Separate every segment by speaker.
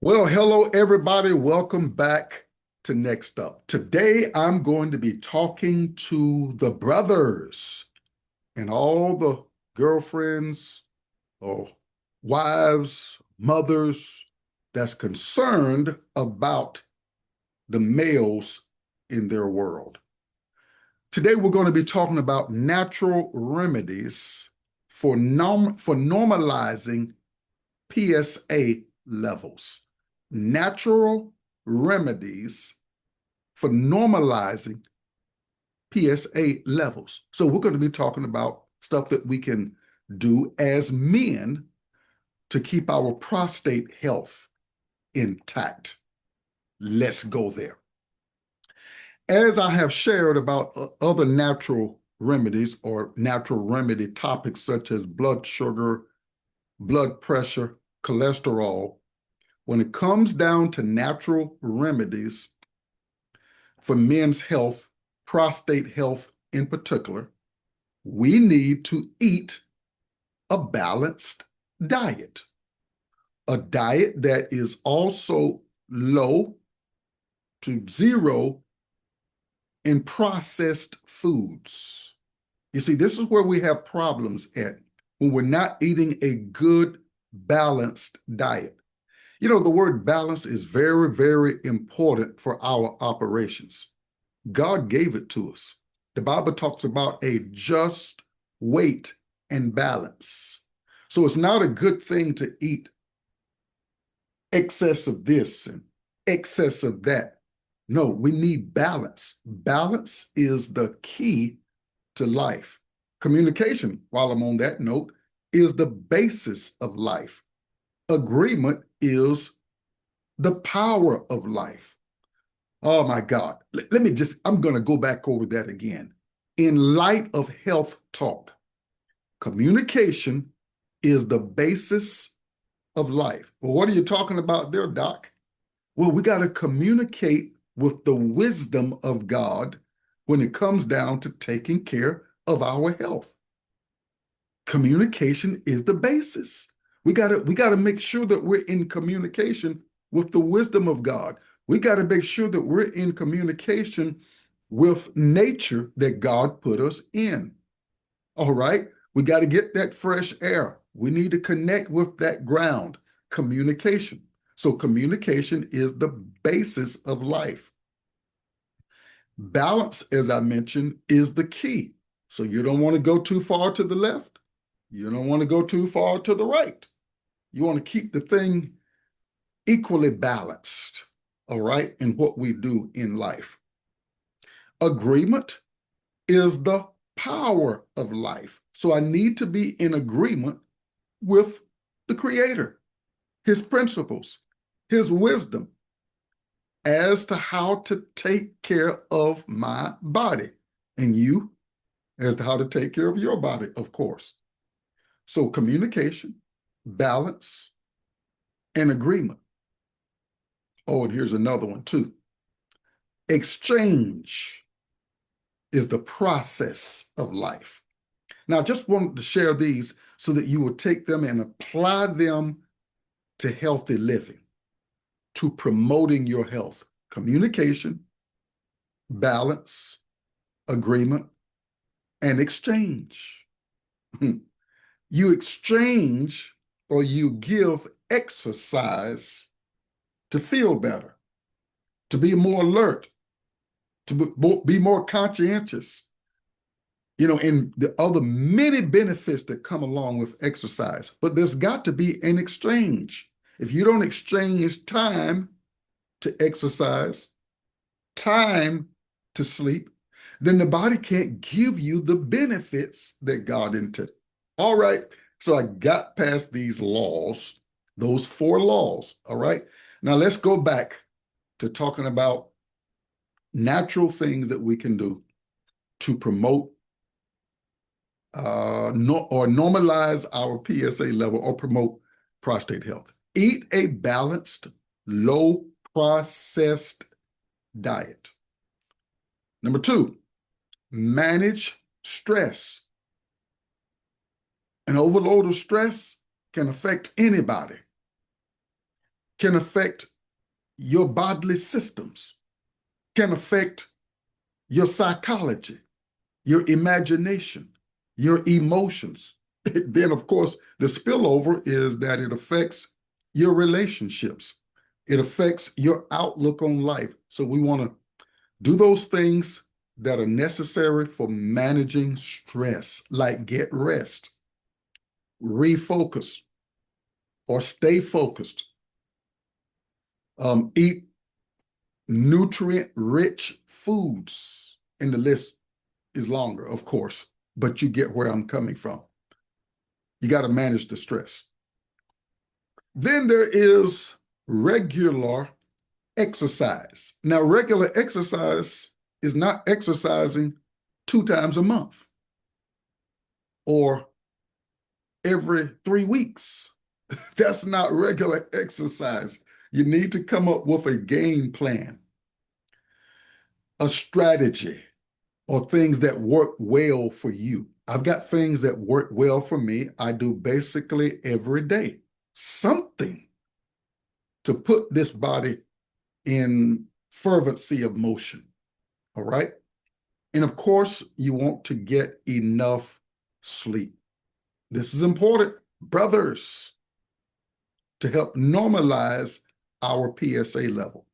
Speaker 1: Well, hello, everybody. Welcome back to Next Up. Today, I'm going to be talking to the brothers and all the girlfriends or wives, mothers that's concerned about the males in their world. Today, we're going to be talking about natural remedies for normalizing PSA levels. Natural remedies for normalizing PSA levels. So we're going to be talking about stuff that we can do as men to keep our prostate health intact. Let's go there. As I have shared about other natural remedies or natural remedy topics such as blood sugar, blood pressure, cholesterol, when it comes down to natural remedies for men's health, prostate health in particular, we need to eat a balanced diet, a diet that is also low to zero in processed foods. You see, this is where we have problems at when we're not eating a good, balanced diet. You know, the word balance is very, very important for our operations. God gave it to us. The Bible talks about a just weight and balance. So it's not a good thing to eat excess of this and excess of that. No, we need balance. Balance is the key to life. Communication, while I'm on that note, is the basis of life. Agreement is the power of life. Oh my God. I'm going to go back over that again. In light of health talk, communication is the basis of life. Well, what are you talking about there, Doc? Well, we got to communicate with the wisdom of God when it comes down to taking care of our health. Communication is the basis. We got to make sure that we're in communication with the wisdom of God. We got to make sure that we're in communication with nature that God put us in. All right? We got to get that fresh air. We need to connect with that ground, communication. So communication is the basis of life. Balance, as I mentioned, is the key. So you don't want to go too far to the left. You don't want to go too far to the right. You want to keep the thing equally balanced, all right, in what we do in life. Agreement is the power of life. So I need to be in agreement with the Creator, His principles, His wisdom as to how to take care of my body, and you as to how to take care of your body, of course. So communication, balance, and agreement. Oh, and here's another one too. Exchange is the process of life. Now, I just wanted to share these so that you will take them and apply them to healthy living, to promoting your health. Communication, balance, agreement, and exchange. You exchange or you give exercise to feel better, to be more alert, to be more conscientious, and the other many benefits that come along with exercise. But there's got to be an exchange. If you don't exchange time to exercise, time to sleep, then the body can't give you the benefits that God intended. All right. So I got past these laws, those 4 laws. All right. Now let's go back to talking about natural things that we can do to promote or normalize our PSA level or promote prostate health. Eat a balanced, low processed diet. Number 2, manage stress. An overload of stress can affect anybody. can affect your bodily systems, can affect your psychology, your imagination, your emotions. Then, of course, the spillover is that it affects your relationships. It affects your outlook on life. So we want to do those things that are necessary for managing stress, like get rest, refocus, or stay focused. Eat nutrient-rich foods. And the list is longer, of course, but you get where I'm coming from. You got to manage the stress. Then there is regular exercise. Now, regular exercise is not exercising 2 times a month or every 3 weeks. That's not regular exercise. You need to come up with a game plan, a strategy, or things that work well for you. I've got things that work well for me. I do basically every day something to put this body in fervency of motion. All right. And of course, you want to get enough sleep. This is important, brothers, to help normalize our PSA level.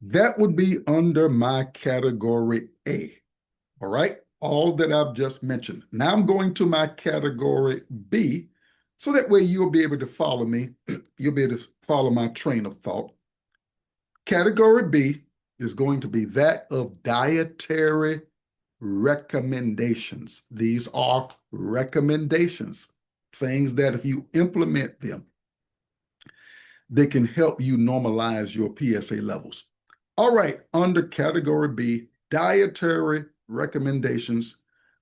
Speaker 1: That would be under my category A. All right. All that I've just mentioned. Now I'm going to my category B, so that way you'll be able to follow me. You'll be able to follow my train of thought. Category B is going to be that of dietary recommendations. These are recommendations, things that if you implement them, they can help you normalize your PSA levels. All right, under category B, dietary recommendations,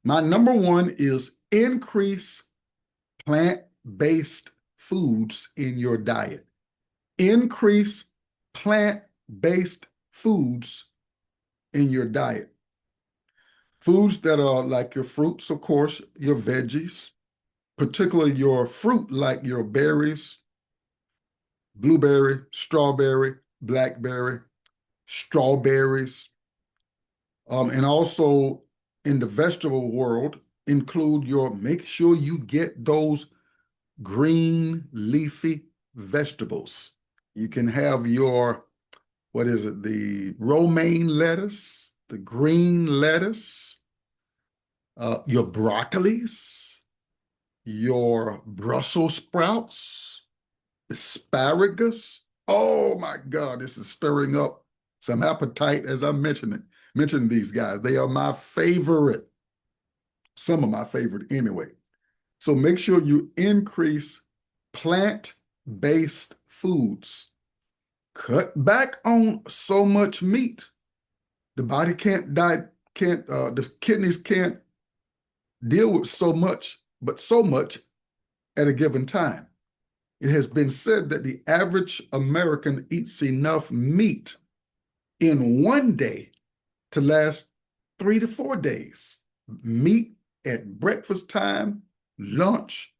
Speaker 1: my number one is increase plant-based foods in your diet. Increase plant-based foods in your diet. Foods that are like your fruits, of course, your veggies, particularly your fruit like your berries, blueberry, strawberry, blackberry, strawberries, and also in the vegetable world, make sure you get those green leafy vegetables. You can have your, the romaine lettuce, the green lettuce, your broccolis, your Brussels sprouts, asparagus. Oh my God, this is stirring up some appetite as I'm mentioning these guys. They are my favorite, some of my favorite anyway. So make sure you increase plant-based foods. Cut back on so much meat. The body the kidneys can't deal with so much at a given time. It has been said that the average American eats enough meat in one day to last 3 to 4 days. Meat at breakfast time, lunch,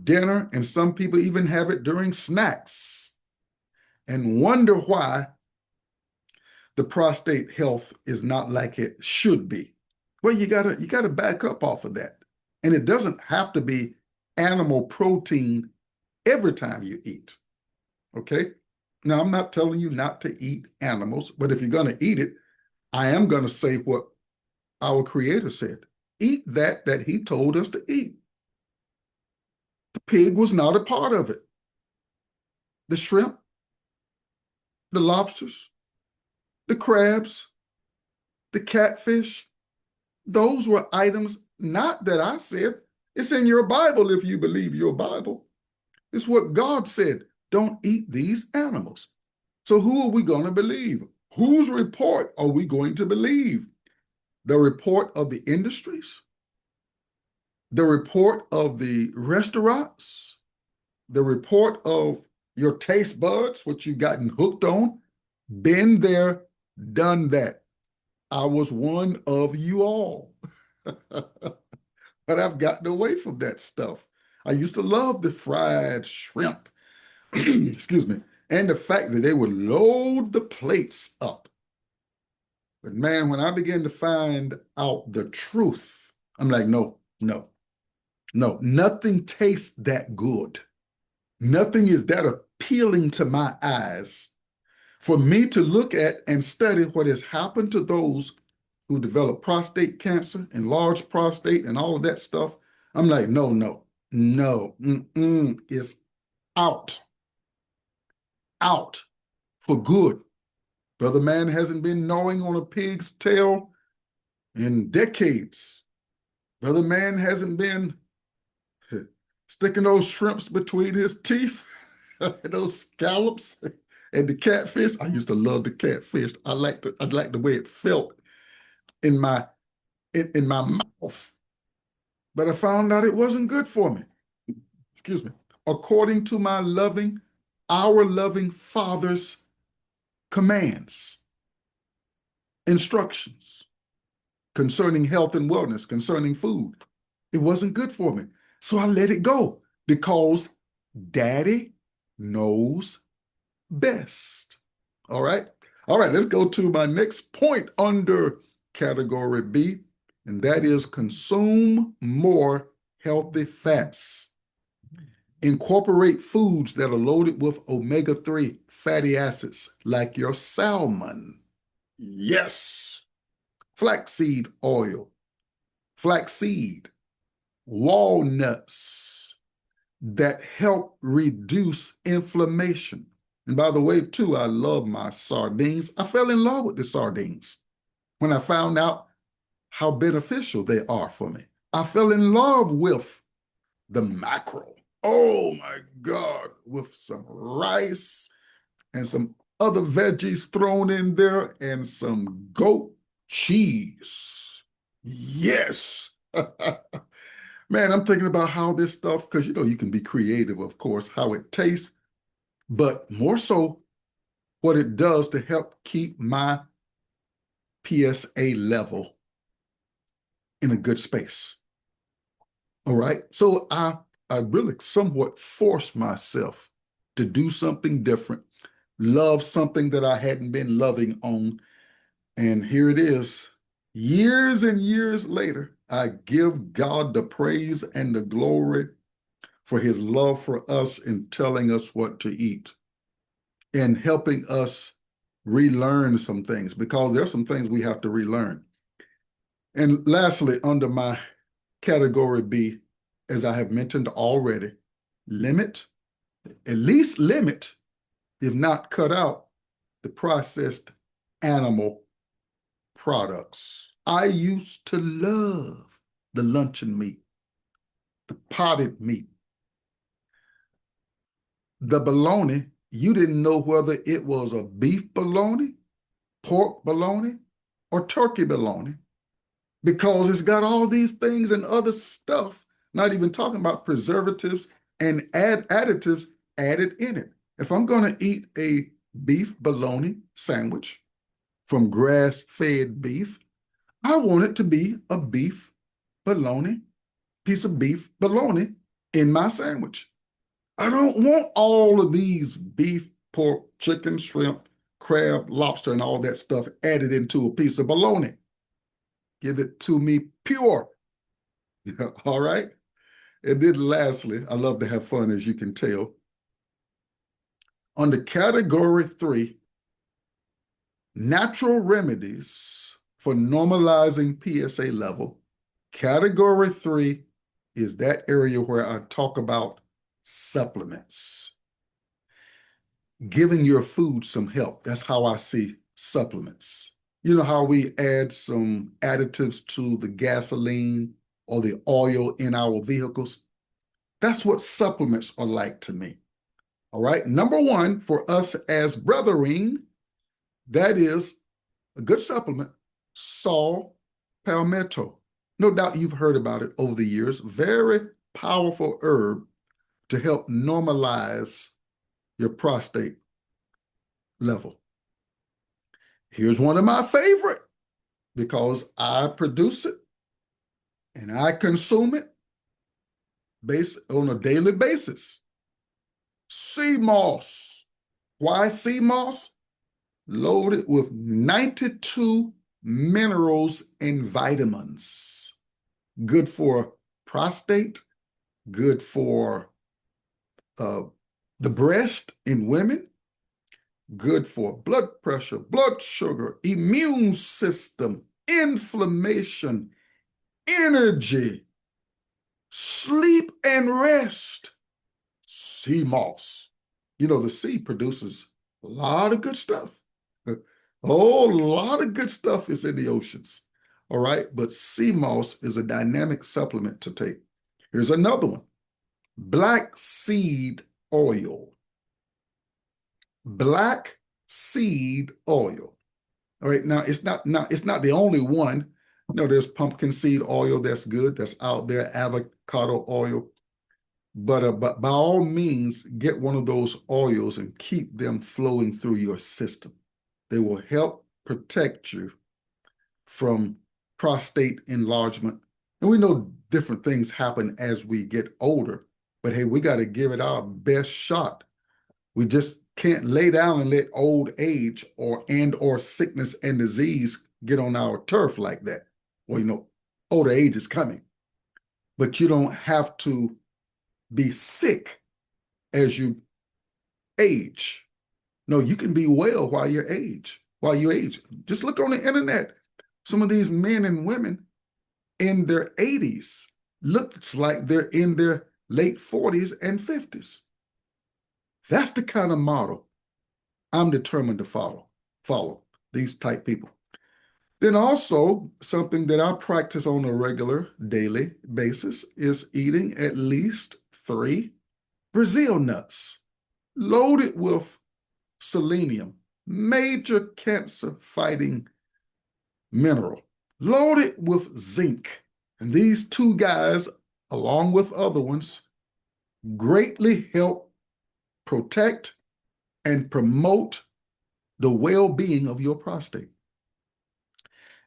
Speaker 1: dinner, and some people even have it during snacks and wonder why the prostate health is not like it should be. Well, you gotta back up off of that. And it doesn't have to be animal protein every time you eat. Okay? Now, I'm not telling you not to eat animals, but if you're going to eat it, I am going to say what our Creator said. Eat that He told us to eat. The pig was not a part of it. The shrimp, the lobsters, the crabs, the catfish, those were items not that I said. It's in your Bible if you believe your Bible. It's what God said. Don't eat these animals. So who are we going to believe? Whose report are we going to believe? The report of the industries? The report of the restaurants? The report of your taste buds, what you've gotten hooked on? Been there, done that. I was one of you all. But I've gotten away from that stuff. I used to love the fried shrimp, excuse me, And the fact that they would load the plates up. But man, when I began to find out the truth, I'm like, no, no, no, nothing tastes that good. Nothing is that appealing to my eyes for me to look at and study what has happened to those who develop prostate cancer, enlarged prostate, and all of that stuff. I'm like, no, no, no, it's out, out for good. Brother man hasn't been gnawing on a pig's tail in decades. Brother man hasn't been sticking those shrimps between his teeth, those scallops, and the catfish. I used to love the catfish. I liked the way it felt in my mouth. But I found out it wasn't good for me. Excuse me. According to our loving Father's commands, instructions concerning health and wellness, concerning food. It wasn't good for me. So I let it go because Daddy knows best. All right. All right. Let's go to my next point under category B, and that is consume more healthy fats. Incorporate foods that are loaded with omega-3 fatty acids like your salmon. Yes. Flaxseed oil, flaxseed, walnuts that help reduce inflammation. And by the way, too, I love my sardines. I fell in love with the sardines when I found out how beneficial they are for me. I fell in love with the mackerel. Oh my God, with some rice and some other veggies thrown in there and some goat cheese. Yes. Man, I'm thinking about how this stuff, because you can be creative, of course, how it tastes, but more so what it does to help keep my PSA level in a good space. All right. So I really somewhat forced myself to do something different, love something that I hadn't been loving on. And here it is. Years and years later, I give God the praise and the glory for his love for us in telling us what to eat and helping us relearn some things, because there's some things we have to relearn. And lastly, under my category B, as I have mentioned already, at least limit, if not cut out, the processed animal products. I used to love the luncheon meat, the potted meat, the bologna. You didn't know whether it was a beef bologna, pork bologna, or turkey bologna, because it's got all these things and other stuff, not even talking about preservatives and additives added in it. If I'm going to eat a beef bologna sandwich from grass-fed beef, I want it to be a piece of beef bologna in my sandwich. I don't want all of these beef, pork, chicken, shrimp, crab, lobster, and all that stuff added into a piece of bologna. Give it to me pure. All right. And then lastly, I love to have fun, as you can tell. Under category 3, natural remedies for normalizing PSA level. Category 3 is that area where I talk about supplements. Giving your food some help. That's how I see supplements. You know how we add some additives to the gasoline or the oil in our vehicles? That's what supplements are like to me. All right. Number one, for us as brethren, that is a good supplement, saw palmetto. No doubt you've heard about it over the years. Very powerful herb to help normalize your prostate level. Here's one of my favorite, because I produce it and I consume it based on a daily basis. Sea moss. Why sea moss? Loaded with 92 minerals and vitamins. Good for prostate, good for uh, the breast in women, good for blood pressure, blood sugar, immune system, inflammation, energy, sleep and rest. Sea moss. You know, the sea produces a lot of good stuff. A whole lot of good stuff is in the oceans. All right. But sea moss is a dynamic supplement to take. Here's another one. Black seed oil. Black seed oil. All right. Now it's not the only one. No, there's pumpkin seed oil that's good, that's out there, avocado oil. But by all means, get one of those oils and keep them flowing through your system. They will help protect you from prostate enlargement. And we know different things happen as we get older, but hey, we got to give it our best shot. We just can't lay down and let old age or sickness and disease get on our turf like that. Well, older age is coming, but you don't have to be sick as you age. No, you can be well while you age. Just look on the internet. Some of these men and women in their 80s looks like they're in their late 40s and 50s. That's the kind of model I'm determined to follow these type people. Then also something that I practice on a regular daily basis is eating at least 3 Brazil nuts loaded with selenium, major cancer fighting mineral, loaded with zinc. And these 2 guys, along with other ones, greatly help protect and promote the well-being of your prostate.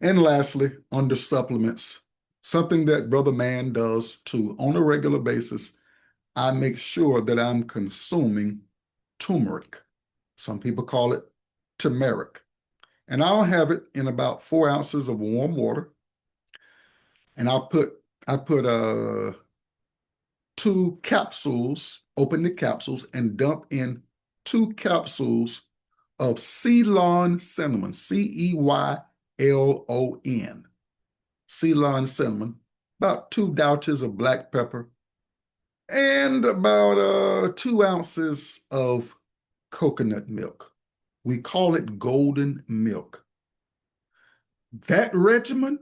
Speaker 1: And lastly, under supplements, something that Brother Man does too on a regular basis, I make sure that I'm consuming turmeric. Some people call it turmeric. And I'll have it in about 4 ounces of warm water. And I put 2 capsules, open the capsules and dump in 2 capsules of Ceylon cinnamon, Ceylon, Ceylon cinnamon, about 2 douches of black pepper, and about 2 ounces of coconut milk. We call it golden milk. That regimen,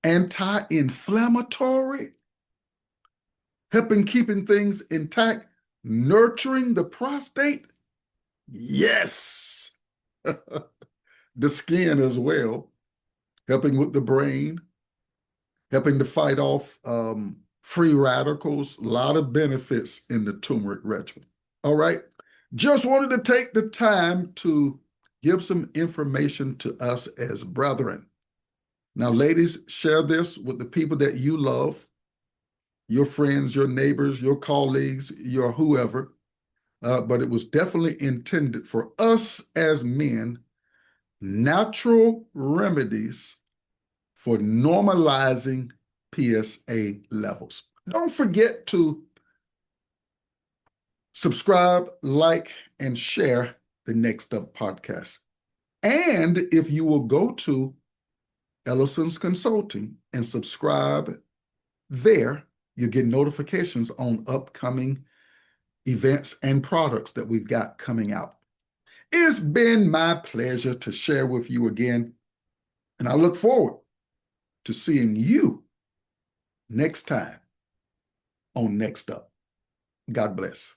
Speaker 1: anti-inflammatory, helping keeping things intact, nurturing the prostate, yes. The skin as well, helping with the brain, helping to fight off free radicals, a lot of benefits in the turmeric regimen. All right. Just wanted to take the time to give some information to us as brethren. Now, ladies, share this with the people that you love, your friends, your neighbors, your colleagues, your whoever. But it was definitely intended for us as men, natural remedies for normalizing PSA levels. Don't forget to subscribe, like, and share the Next Up podcast. And if you will go to Ellison's Consulting and subscribe there, you get notifications on upcoming events and products that we've got coming out. It's been my pleasure to share with you again, and I look forward to seeing you next time on Next Up. God bless.